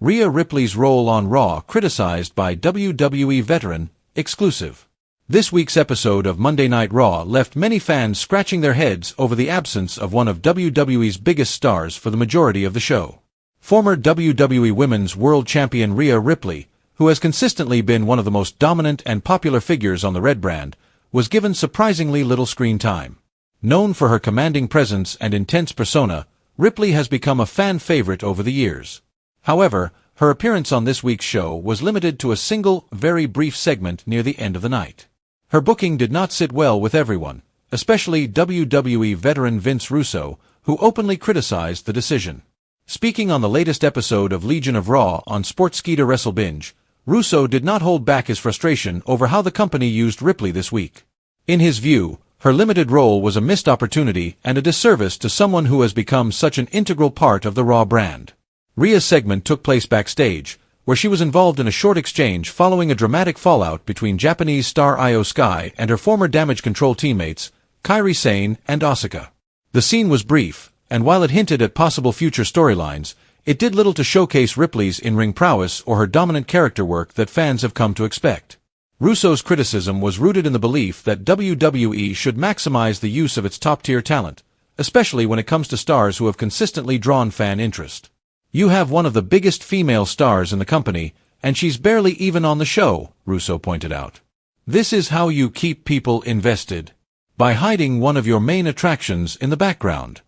Rhea Ripley's role on Raw criticized by WWE veteran, exclusive. This week's episode of Monday Night Raw left many fans scratching their heads over the absence of one of WWE's biggest stars for the majority of the show. Former WWE Women's World Champion Rhea Ripley, who has consistently been one of the most dominant and popular figures on the Red brand, was given surprisingly little screen time. Known for her commanding presence and intense persona, Ripley has become a fan favorite over the years. However, her appearance on this week's show was limited to a single, very brief segment near the end of the night. Her booking did not sit well with everyone, especially WWE veteran Vince Russo, who openly criticized the decision. Speaking on the latest episode of Legion of Raw on Sportskeeda WrestleBinge, Russo did not hold back his frustration over how the company used Ripley this week. In his view, her limited role was a missed opportunity and a disservice to someone who has become such an integral part of the Raw brand. Rhea's segment took place backstage, where she was involved in a short exchange following a dramatic fallout between Japanese star Io Sky and her former Damage Control teammates, Kairi Sane and Asuka. The scene was brief, and while it hinted at possible future storylines, it did little to showcase Ripley's in-ring prowess or her dominant character work that fans have come to expect. Russo's criticism was rooted in the belief that WWE should maximize the use of its top-tier talent, especially when it comes to stars who have consistently drawn fan interest. "You have one of the biggest female stars in the company, and she's barely even on the show," Russo pointed out. "This is how you keep people invested. By hiding one of your main attractions in the background."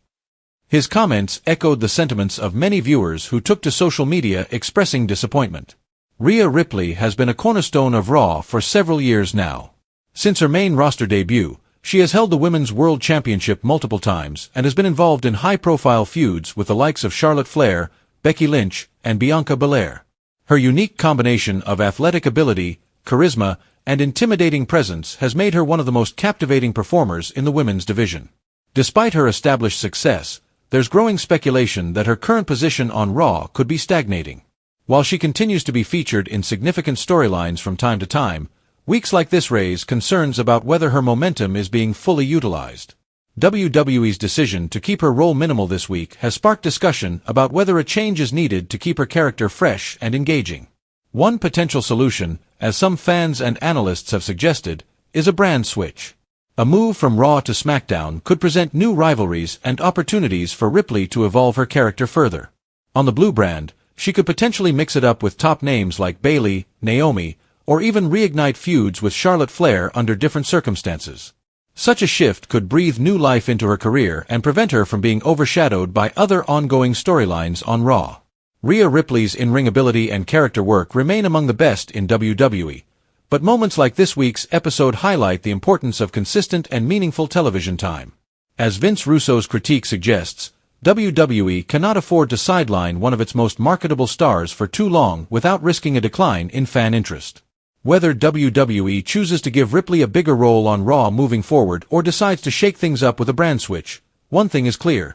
His comments echoed the sentiments of many viewers who took to social media expressing disappointment. Rhea Ripley has been a cornerstone of Raw for several years now. Since her main roster debut, she has held the Women's World Championship multiple times and has been involved in high-profile feuds with the likes of Charlotte Flair, Becky Lynch, and Bianca Belair. Her unique combination of athletic ability, charisma, and intimidating presence has made her one of the most captivating performers in the women's division. Despite her established success, there's growing speculation that her current position on Raw could be stagnating. While she continues to be featured in significant storylines from time to time, weeks like this raise concerns about whether her momentum is being fully utilized. WWE's decision to keep her role minimal this week has sparked discussion about whether a change is needed to keep her character fresh and engaging. One potential solution, as some fans and analysts have suggested, is a brand switch. A move from Raw to SmackDown could present new rivalries and opportunities for Ripley to evolve her character further. On the Blue brand, she could potentially mix it up with top names like Bayley, Naomi, or even reignite feuds with Charlotte Flair under different circumstances. Such a shift could breathe new life into her career and prevent her from being overshadowed by other ongoing storylines on Raw. Rhea Ripley's in-ring ability and character work remain among the best in WWE, but moments like this week's episode highlight the importance of consistent and meaningful television time. As Vince Russo's critique suggests, WWE cannot afford to sideline one of its most marketable stars for too long without risking a decline in fan interest. Whether WWE chooses to give Ripley a bigger role on Raw moving forward or decides to shake things up with a brand switch, one thing is clear: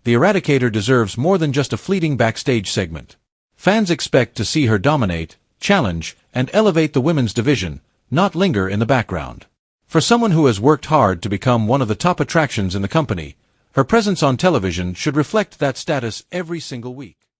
the Eradicator deserves more than just a fleeting backstage segment. Fans expect to see her dominate, challenge, and elevate the women's division, not linger in the background. For someone who has worked hard to become one of the top attractions in the company, her presence on television should reflect that status every single week.